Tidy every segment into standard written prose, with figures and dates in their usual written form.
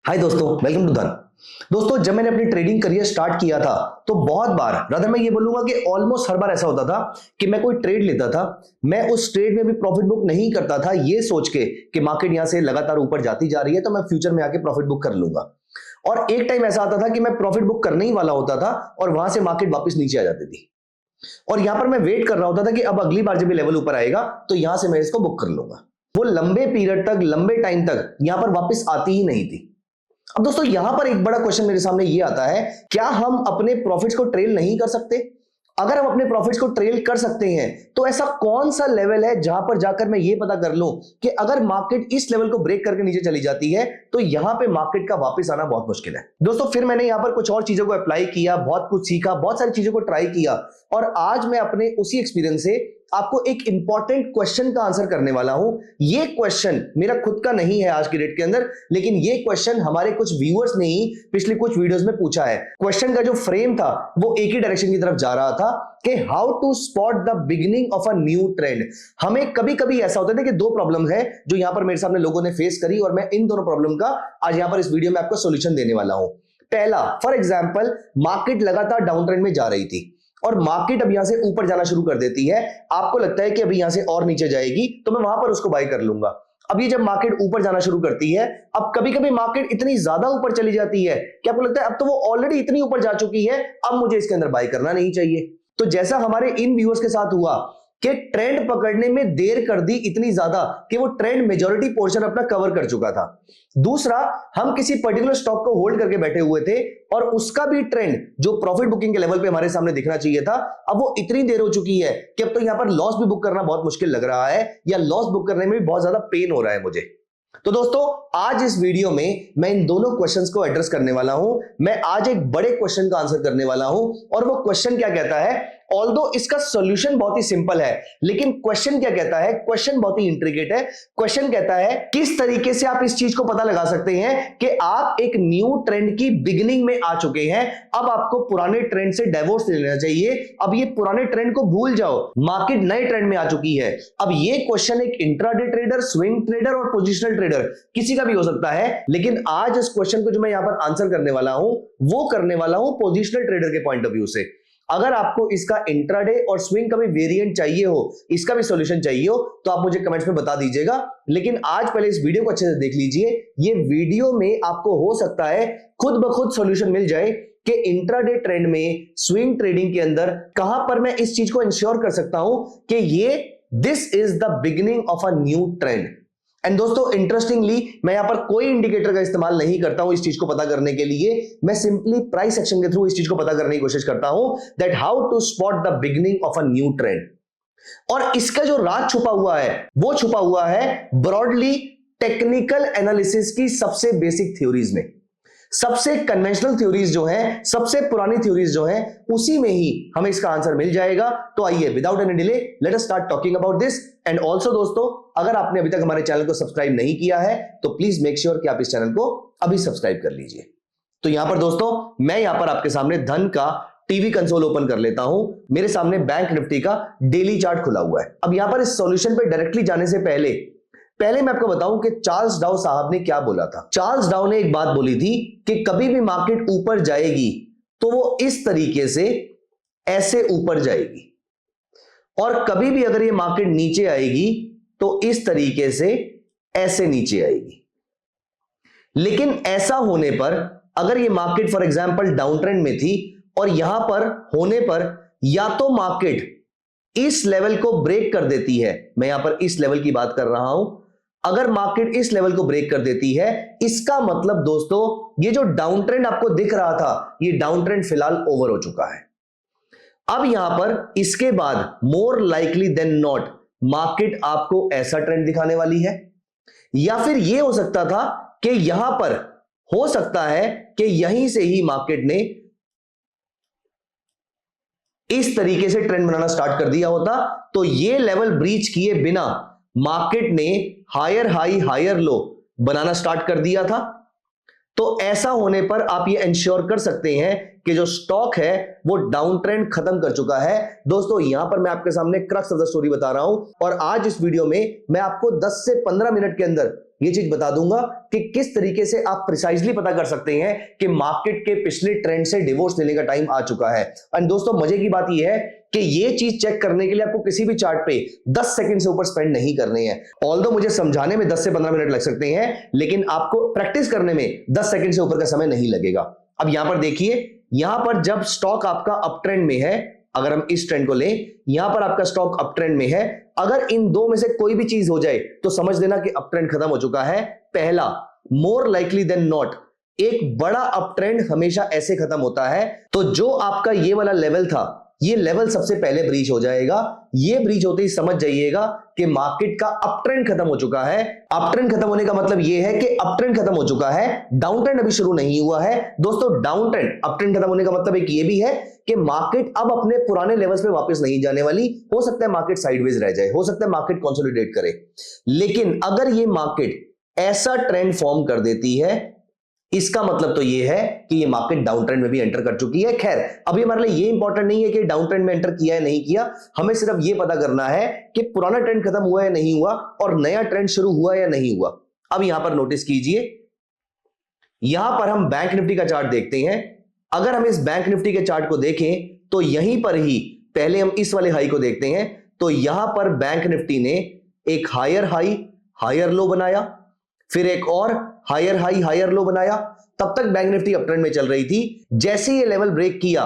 हाय दोस्तों, welcome to धन। दोस्तों, जब मैंने अपनी ट्रेडिंग करियर स्टार्ट किया था तो बहुत बार, रादर मैं ये बोलूंगा कि ऑलमोस्ट हर बार ऐसा होता था कि मैं कोई ट्रेड लेता था, मैं उस ट्रेड में भी प्रॉफिट बुक नहीं करता था ये सोच के कि मार्केट यहां से लगातार ऊपर जाती जा रही है तो मैं फ्यूचर में आके प्रॉफिट बुक कर लूंगा। और एक टाइम ऐसा आता था कि मैं प्रॉफिट बुक करने ही वाला होता था और वहां से मार्केट वापस नीचे आ जाती थी और यहां पर मैं वेट कर रहा होता था कि अब अगली बार जब ये लेवल ऊपर आएगा तो यहां से मैं इसको बुक कर लूंगा। वो लंबे पीरियड तक, लंबे टाइम तक यहां पर वापस आती ही नहीं थी। अब दोस्तों, यहां पर एक बड़ा क्वेश्चन मेरे सामने ये आता है, क्या हम अपने प्रॉफिट्स को ट्रेल नहीं कर सकते? अगर हम अपने प्रॉफिट्स को ट्रेल कर सकते हैं तो ऐसा कौन सा लेवल है जहां पर जाकर मैं ये पता कर लूं कि अगर मार्केट इस लेवल को ब्रेक करके नीचे चली जाती है तो यहां पे मार्केट का वापस आना बहुत मुश्किल है। दोस्तों, फिर मैंने यहां पर कुछ और चीजों को अप्लाई किया, बहुत कुछ सीखा, बहुत सारी चीजों को ट्राई किया और आज मैं अपने उसी एक्सपीरियंस से आपको एक इंपॉर्टेंट क्वेश्चन का आंसर करने वाला हूं। ये क्वेश्चन मेरा खुद का नहीं है आज की डेट के अंदर, लेकिन ये क्वेश्चन हमारे कुछ व्यूअर्स ने ही पिछले कुछ वीडियोस में पूछा है। क्वेश्चन का जो फ्रेम था वो एक ही डायरेक्शन की तरफ जा रहा था कि how to spot the beginning of a new trend. हमें कभी कभी ऐसा होता है कि दो प्रॉब्लम है जो यहां पर मेरे सामने लोगों ने फेस करी और मैं इन दोनों प्रॉब्लम का आज यहां पर इस वीडियो में आपको सॉल्यूशन देने वाला हूं। पहला, फॉर एग्जांपल, मार्केट लगातार डाउन ट्रेंड में जा रही थी और मार्केट अब यहां से ऊपर जाना शुरू कर देती है। आपको लगता है कि अभी यहां से और नीचे जाएगी तो मैं वहां पर उसको बाय कर लूंगा। अब ये जब मार्केट ऊपर जाना शुरू करती है, अब कभी कभी मार्केट इतनी ज्यादा ऊपर चली जाती है कि आपको लगता है अब तो वो ऑलरेडी इतनी ऊपर जा चुकी है, अब मुझे इसके अंदर बाय करना नहीं चाहिए। तो जैसा हमारे इन व्यूअर्स के साथ हुआ कि ट्रेंड पकड़ने में देर कर दी इतनी ज्यादा कि वो ट्रेंड मेजॉरिटी पोर्शन अपना कवर कर चुका था। दूसरा, हम किसी पर्टिकुलर स्टॉक को होल्ड करके बैठे हुए थे और उसका भी ट्रेंड जो प्रॉफिट बुकिंग के लेवल पे हमारे सामने दिखना चाहिए था, अब वो इतनी देर हो चुकी है कि अब तो यहां पर लॉस भी बुक करना बहुत मुश्किल लग रहा है या लॉस बुक करने में भी बहुत ज्यादा पेन हो रहा है मुझे। तो दोस्तों, आज इस वीडियो में मैं इन दोनों क्वेश्चंस को एड्रेस करने वाला हूं। मैं आज एक बड़े क्वेश्चन का आंसर करने वाला हूं और वो क्वेश्चन क्या कहता है, ऑल्दो इसका सॉल्यूशन बहुत ही सिंपल है, लेकिन क्वेश्चन क्या कहता है, क्वेश्चन बहुत ही इंट्रिकेट है। क्वेश्चन कहता है किस तरीके से आप इस चीज को पता लगा सकते हैं कि आप एक न्यू ट्रेंड की बिगिनिंग में आ चुके हैं। अब आपको पुराने ट्रेंड से डाइवोर्स ले लेना चाहिए, अब ये पुराने ट्रेंड को भूल जाओ, मार्केट नए ट्रेंड में आ चुकी है। अब ये क्वेश्चन एक इंट्राडे ट्रेडर, स्विंग ट्रेडर और पोजिशनल ट्रेडर किसी का भी हो सकता है, लेकिन आज इस क्वेश्चन को जो मैं यहां पर आंसर करने वाला हूं वो करने वाला हूं पोजिशनल ट्रेडर के पॉइंट ऑफ व्यू से। अगर आपको इसका इंट्राडे और स्विंग का भी वेरिएंट चाहिए हो, इसका भी सॉल्यूशन चाहिए हो, तो आप मुझे कमेंट्स में बता दीजिएगा। लेकिन आज पहले इस वीडियो को अच्छे से देख लीजिए। ये वीडियो में आपको हो सकता है खुद ब खुद सॉल्यूशन मिल जाए कि इंट्राडे ट्रेंड में, स्विंग ट्रेडिंग के अंदर कहां पर मैं इस चीज को इंश्योर कर सकता हूं कि ये this is the beginning of a new trend. And दोस्तों, इंटरेस्टिंगली मैं यहां पर कोई इंडिकेटर का इस्तेमाल नहीं करता हूं इस चीज को पता करने के लिए। मैं सिंपली प्राइस एक्शन के थ्रू इस चीज को पता करने की कोशिश करता हूं that how to spot the beginning of a new trend. और इसका जो राज छुपा हुआ है वो छुपा हुआ है ब्रॉडली टेक्निकल एनालिसिस की सबसे बेसिक थ्योरीज में। सबसे कन्वेंशनल थ्योरीज जो है, सबसे पुरानी थ्योरीज जो है, उसी में ही हमें इसका आंसर मिल जाएगा। तो आइए, without any delay, let us start talking about this. And also दोस्तों, अगर आपने अभी तक हमारे चैनल को सब्सक्राइब नहीं किया है तो प्लीज मेक श्योर कि आप इस चैनल को अभी सब्सक्राइब कर लीजिए। तो यहां पर दोस्तों, मैं यहां पर आपके सामने धन का टीवी कंसोल ओपन कर लेता हूं। मेरे सामने बैंक निफ्टी का डेली चार्ट खुला हुआ है। अब यहां पर इस सॉल्यूशन पे डायरेक्टली जाने से पहले मैं आपको बताऊं कि चार्ल्स डाउ साहब ने क्या बोला था। चार्ल्स डाउ ने एक बात बोली थी कि कभी भी मार्केट ऊपर जाएगी तो वो इस तरीके से ऐसे ऊपर जाएगी, और कभी भी अगर ये मार्केट नीचे आएगी तो इस तरीके से ऐसे नीचे आएगी। लेकिन ऐसा होने पर, अगर ये market for example down trend में थी और यहां पर होने पर या तो मार्केट इस लेवल को ब्रेक कर देती है, मैं यहां पर इस लेवल की बात कर रहा हूं, अगर मार्केट इस लेवल को ब्रेक कर देती है, इसका मतलब दोस्तों ये जो डाउन ट्रेंड आपको दिख रहा था, ये डाउन ट्रेंड फिलहाल ओवर हो चुका है। अब यहां पर इसके बाद more likely than not market आपको ऐसा ट्रेंड दिखाने वाली है, या फिर यह हो सकता था कि यहां पर हो सकता है कि यहीं से ही मार्केट ने इस तरीके से ट्रेंड बनाना स्टार्ट कर दिया होता। तो ये लेवल ब्रीच किए बिना मार्केट ने हायर हाई हायर लो बनाना स्टार्ट कर दिया था। तो ऐसा होने पर आप ये इंश्योर कर सकते हैं कि जो स्टॉक है वो डाउन ट्रेंड खत्म कर चुका है। दोस्तों यहां पर मैं आपके सामने क्रक्स ऑफ द स्टोरी बता रहा हूं और आज इस वीडियो में मैं आपको 10 से 15 मिनट के अंदर ये चीज बता दूंगा कि किस तरीके से आप प्रिसाइजली पता कर सकते हैं कि मार्केट के पिछले ट्रेंड से डिवोर्स लेने का टाइम आ चुका है। एंड दोस्तों मजे की बात यह है कि ये चीज चेक करने के लिए आपको किसी भी चार्ट पे 10 सेकंड से ऊपर स्पेंड नहीं करने हैं। ऑल्दो मुझे समझाने में 10 से 15 मिनट लग सकते हैं, लेकिन आपको प्रैक्टिस करने में 10 सेकंड से ऊपर का समय नहीं लगेगा। अब यहां पर देखिए, यहां पर जब स्टॉक आपका अप ट्रेंड में है, अगर हम इस ट्रेंड को लें, यहां पर आपका स्टॉक अप ट्रेंड में है, अगर इन दो में से कोई भी चीज हो जाए तो समझ लेना कि अप ट्रेंड खत्म हो चुका है। पहला, मोर लाइकली देन नॉट, एक बड़ा अप ट्रेंड हमेशा ऐसे खत्म होता है। तो जो आपका ये वाला लेवल था, ये लेवल सबसे पहले ब्रीच हो जाएगा। ये ब्रीच होते ही समझ जाइएगा कि मार्केट का अप ट्रेंड खत्म हो चुका है। अप ट्रेंड खत्म होने का मतलब ये है कि अप ट्रेंड खत्म हो चुका है, डाउन ट्रेंड अभी शुरू नहीं हुआ है। दोस्तों डाउन ट्रेंड, अप ट्रेंड खत्म होने का मतलब एक ये भी है कि मार्केट अब अपने पुराने लेवल्स पे वापस नहीं जाने वाली। हो सकता है मार्केट साइडवेज रह जाए, हो सकता है मार्केट कंसोलिडेट करे, लेकिन अगर ये मार्केट ऐसा ट्रेंड फॉर्म कर देती है, इसका मतलब तो ये है कि ये मार्केट डाउन ट्रेंड में भी एंटर कर चुकी है। खैर अभी हमारे लिए ये इंपॉर्टेंट नहीं है कि डाउन ट्रेंड में एंटर किया है नहीं किया, हमें सिर्फ ये पता करना है कि पुराना ट्रेंड खत्म हुआ है नहीं हुआ और नया ट्रेंड शुरू हुआ या नहीं हुआ। अब यहां पर नोटिस कीजिए, यहां पर हम बैंक निफ्टी का चार्ट देखते हैं। अगर हम इस बैंक निफ्टी के चार्ट को देखें तो यहीं पर ही पहले हम इस वाले हाई को देखते हैं। तो यहां पर बैंक निफ्टी ने एक हायर हाई हायर लो बनाया, फिर एक और हायर हाई हायर लो बनाया। तब तक बैंक निफ्टी अप ट्रेंड में चल रही थी। जैसे ये लेवल ब्रेक किया,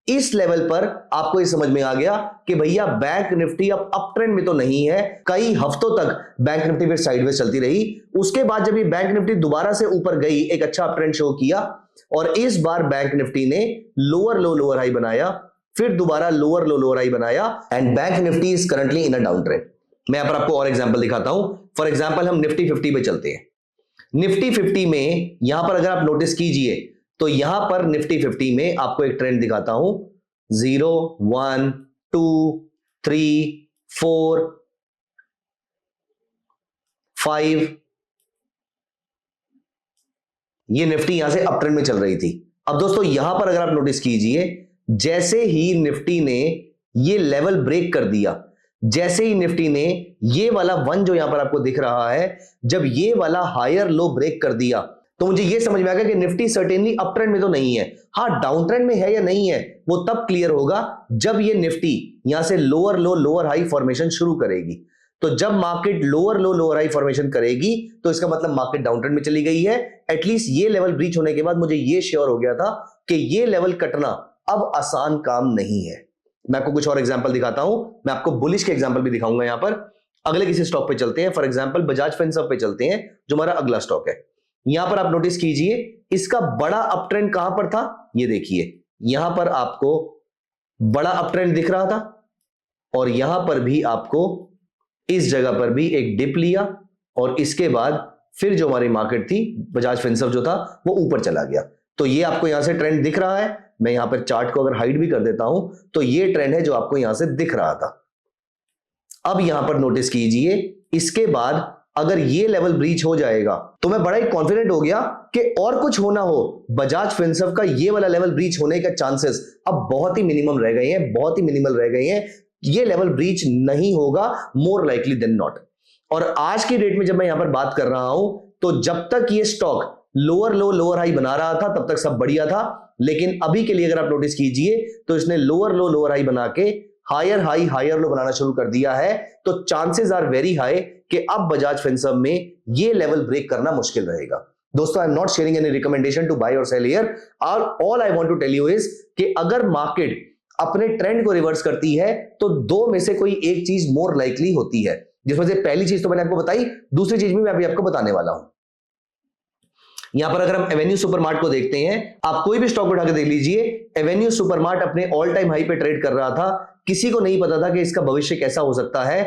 इस लेवल पर आपको ये समझ में आ गया कि भैया बैंक निफ्टी अब अप ट्रेंड में तो नहीं है। कई हफ्तों तक बैंक निफ्टी फिर साइडवेज चलती रही। उसके बाद जब ये बैंक निफ्टी दोबारा से ऊपर गई, एक अच्छा अप ट्रेंड शो किया और इस बार बैंक निफ्टी ने लोअर लो लोअर हाई बनाया, फिर दोबारा लोअर लो लोअर हाई बनाया and bank Nifty is currently in a down trend. मैं यहां पर आपको और एग्जांपल दिखाता हूं। फॉर एग्जांपल हम निफ्टी 50 पे चलते हैं। निफ्टी 50 में यहां पर अगर आप नोटिस कीजिए तो यहां पर निफ्टी 50 में आपको एक ट्रेंड दिखाता हूं, 0 1 2 3 4 5। ये निफ्टी यहां से अप ट्रेंड में चल रही थी। अब दोस्तों यहां पर अगर आप नोटिस कीजिए, जैसे ही निफ्टी ने ये लेवल ब्रेक कर दिया, जैसे ही निफ्टी ने ये वाला वन जो यहां पर आपको दिख रहा है, जब ये वाला हायर लो ब्रेक कर दिया, तो मुझे ये समझ में आ गया कि निफ्टी सर्टेनली अप ट्रेंड में तो नहीं है। हाँ, डाउन ट्रेंड में है या नहीं है वो तब क्लियर होगा जब ये निफ्टी यहां से लोअर लो लोअर हाई फॉर्मेशन शुरू करेगी। तो जब मार्केट लोअर लो लोअर हाई फॉर्मेशन करेगी तो इसका मतलब मार्केट डाउन ट्रेंड में चली गई है। एटलीस्ट ये लेवल ब्रीच होने के बाद मुझे ये श्योर हो गया था कि ये लेवल कटना अब आसान काम नहीं है। मैं आपको कुछ और एग्जांपल दिखाता हूं। मैं आपको बुलिश के एग्जांपल भी दिखाऊंगा। यहां पर अगले किसी स्टॉक पे चलते हैं। फॉर एग्जांपल बजाज फिनसर्व पे चलते हैं, जो हमारा अगला स्टॉक है। यहां पर आप नोटिस कीजिए, इसका बड़ा अप ट्रेंड कहां पर था, ये देखिए, यहां पर आपको बड़ा अप ट्रेंड दिख रहा था और यहां पर भी आपको इस जगह पर भी एक डिप लिया और इसके बाद फिर जो हमारी मार्केट थी, बजाज फिनसर्व जो था, वो ऊपर चला गया। तो ये आपको यहां से ट्रेंड दिख रहा है। मैं यहां पर चार्ट को अगर हाइड भी कर देता हूं तो ये ट्रेंड है जो आपको यहां से दिख रहा था। अब यहां पर नोटिस कीजिए, इसके बाद अगर ये लेवल ब्रीच हो जाएगा तो मैं बड़ा ही कॉन्फिडेंट हो गया कि और कुछ होना हो, बजाज फिनसर्व का ये वाला लेवल ब्रीच होने का चांसेस अब बहुत ही मिनिमम रह गए हैं, बहुत ही मिनिमल रह गए हैं। ये लेवल ब्रीच नहीं होगा, मोर लाइकली देन नॉट। और आज की डेट में जब मैं यहां पर बात कर रहा हूं तो जब तक ये स्टॉक लोअर लो लोअर हाई बना रहा था तब तक सब बढ़िया था, लेकिन अभी के लिए अगर आप नोटिस कीजिए तो इसने लोअर लो लोअर हाई बना के हायर हाई हायर लो बनाना शुरू कर दिया है। तो चांसेस आर वेरी हाई कि अब बजाज फिनसर्व में ये लेवल ब्रेक करना मुश्किल रहेगा। दोस्तों, I am not sharing any recommendation to buy और sell here. All I want to tell you is कि अगर मार्केट अपने ट्रेंड को रिवर्स करती है तो दो में से कोई एक चीज मोर लाइकली होती है, जिसमें से पहली चीज तो मैंने आपको बताई, दूसरी चीज भी मैं अभी आपको बताने वाला हूं। यहां पर अगर हम एवेन्यू सुपरमार्ट को देखते हैं, आप कोई भी स्टॉक उठा के देख लीजिए, एवेन्यू सुपरमार्ट अपने ऑल टाइम हाई पे ट्रेड कर रहा था। किसी को नहीं पता था कि इसका भविष्य कैसा हो सकता है।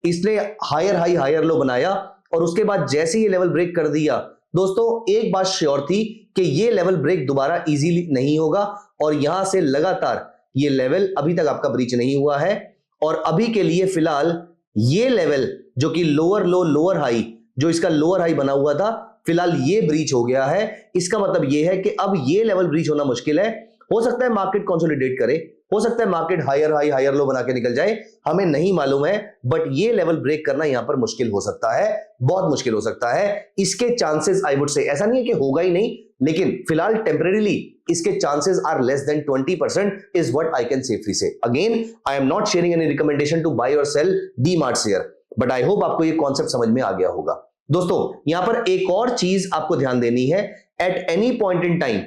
इसने हायर हाई हायर लो बनाया और उसके बाद जैसे ही लेवल ब्रेक कर दिया, दोस्तों एक बात श्योर थी कि ये लेवल ब्रेक दोबारा इजीली नहीं होगा और यहां से लगातार ये लेवल अभी तक आपका ब्रीच नहीं हुआ है। और अभी के लिए फिलहाल ये लेवल जो कि लोअर लो लोअर हाई, जो इसका लोअर हाई बना हुआ था, फिलहाल ये ब्रीच हो गया है। इसका मतलब ये है कि अब ये लेवल ब्रीच होना मुश्किल है हो सकता है मार्केट कंसोलिडेट करे, हो सकता है market higher high higher low बना के निकल जाए, हमें नहीं मालूम है, बट ये लेवल ब्रेक करना यहां पर मुश्किल हो सकता है, बहुत मुश्किल हो सकता है। इसके चांसेस आई वुड से, ऐसा नहीं है कि होगा ही नहीं, लेकिन फिलहाल टेम्परेरीली इसके chances are less than 20% is what I can safely say. Again I am not sharing any recommendation to buy और sell DMart share, but I hope आपको ये कॉन्सेप्ट समझ में आ गया होगा। दोस्तों यहां पर एक और चीज आपको ध्यान देनी है, at any point in time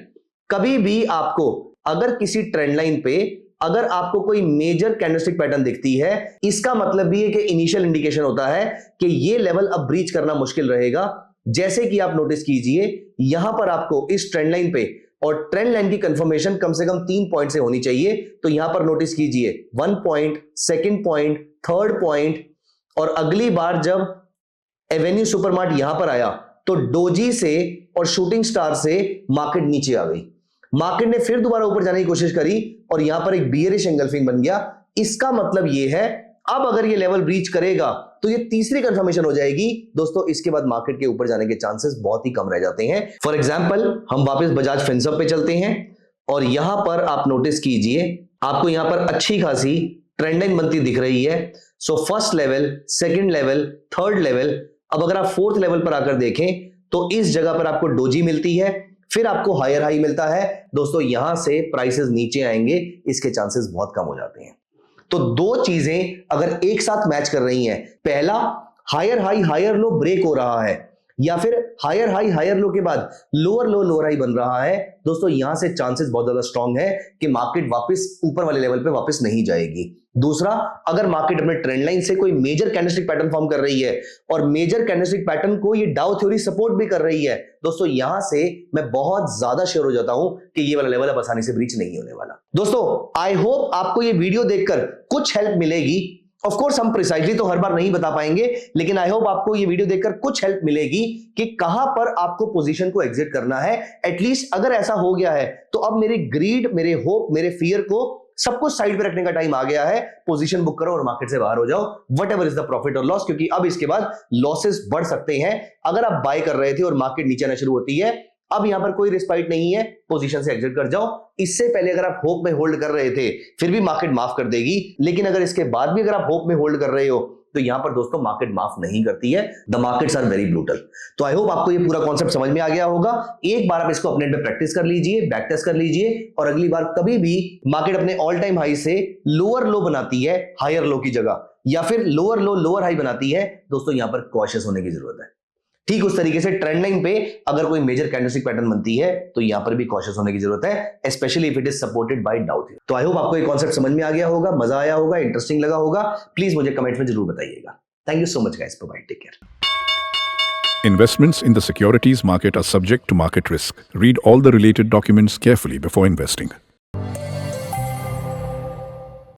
कभी भी आपको अगर किसी ट्रेंड लाइन पे अगर आपको कोई मेजर कैंडलस्टिक पैटर्न दिखती है, इसका मतलब भी है कि इनिशियल इंडिकेशन होता है कि ये लेवल अब ब्रीच करना मुश्किल रहेगा। जैसे कि आप नोटिस कीजिए यहां पर आपको इस ट्रेंड लाइन पे, और ट्रेंड लाइन की कंफर्मेशन कम से कम 3 पॉइंट से होनी चाहिए। तो यहां पर नोटिस कीजिए 1 point, second point, third point, और अगली बार जब एवेन्यू सुपरमार्ट यहां पर आया तो डोजी से और शूटिंग स्टार से मार्केट नीचे आ गई। मार्केट ने फिर दोबारा ऊपर जाने की कोशिश करी और यहां पर एक बियरिश एंगल्फिंग बन गया। इसका मतलब यह है अब अगर ये लेवल ब्रीच करेगा तो ये तीसरी कंफर्मेशन हो जाएगी दोस्तों, इसके बाद मार्केट के ऊपर जाने के चांसेस बहुत ही कम रह जाते हैं। फॉर एग्जांपल हम वापस बजाज फिनसर्व पे चलते हैं और यहां पर आप नोटिस कीजिए आपको यहां पर अच्छी खासी ट्रेंड लाइन बनती दिख रही है। So first level, second level, third level, अब अगर आप फोर्थ लेवल पर आकर देखें तो इस जगह पर आपको डोजी मिलती है, फिर आपको हायर हाई मिलता है। दोस्तों यहां से प्राइसेस नीचे आएंगे, इसके चांसेस बहुत कम हो जाते हैं। तो दो चीजें अगर एक साथ मैच कर रही हैं, पहला higher high higher low break हो रहा है, या फिर हायर हाई हायर लो के बाद लोअर लो लोअर हाई बन रहा है, दोस्तों यहां से चांसेस बहुत ज्यादा स्ट्रांग है कि मार्केट वापस ऊपर वाले लेवल पे वापस नहीं जाएगी। दूसरा, अगर मार्केट अपने ट्रेंड लाइन से कोई मेजर कैंडलस्टिक पैटर्न फॉर्म कर रही है और मेजर कैंडलस्टिक पैटर्न को ये डाउ थ्योरी सपोर्ट भी कर रही है, दोस्तों यहां से मैं बहुत ज्यादा श्योर हो जाता हूं कि ये वाला लेवल अब आसानी से ब्रीच नहीं होने वाला। दोस्तों आई होप आपको ये वीडियो देखकर कुछ हेल्प मिलेगी। ऑफ कोर्स हम प्रिसाइजली तो हर बार नहीं बता पाएंगे, लेकिन आई होप आपको ये वीडियो देखकर कुछ हेल्प मिलेगी कि कहां पर आपको पोजीशन को एग्जिट करना है। एटलीस्ट अगर ऐसा हो गया है तो अब मेरे ग्रीड, मेरे होप, मेरे फियर को सब कुछ साइड पे रखने का टाइम आ गया है। पोजीशन बुक करो और मार्केट से बाहर हो जाओ, व्हाटएवर इज द प्रॉफिट और लॉस, क्योंकि अब इसके बाद लॉसेस बढ़ सकते हैं। अगर आप बाय कर रहे थे और मार्केट नीचे आना शुरू होती है, अब यहां पर कोई रिस्पाइट नहीं है, पोजीशन से एग्जिट कर जाओ। इससे पहले अगर आप होप में होल्ड कर रहे थे फिर भी मार्केट माफ कर देगी, लेकिन अगर इसके बाद भी अगर आप होप में होल्ड कर रहे हो तो यहां पर दोस्तों मार्केट माफ नहीं करती है। The markets are very brutal. तो आई होप आपको ये पूरा कॉन्सेप्ट समझ में आ गया होगा। एक बार आप इसको अपने पे प्रैक्टिस कर लीजिए, बैक टेस्ट कर लीजिए, और अगली बार कभी भी मार्केट अपने ऑल टाइम हाई से लोअर लो बनाती है हायर लो की जगह, या फिर लोअर लो लोअर हाई बनाती है, दोस्तों यहां पर कॉशियस होने की जरूरत है। ठीक उस तरीके से ट्रेंड लाइन पे अगर कोई मेजर कैंडलस्टिक पैटर्न बनती है तो यहां पर भी कॉशियस होने की जरूरत है, specially if it is supported by डाउ थ्योरी। तो आई होप आपको ये कॉन्सेप्ट समझ में आ गया होगा, मजा आया होगा, इंटरेस्टिंग लगा होगा। प्लीज मुझे कमेंट में जरूर बताइएगा। Thank you so much guys. Bye-bye. Take care. Investments in the securities market are subject to market risk. Read all the related documents carefully before investing.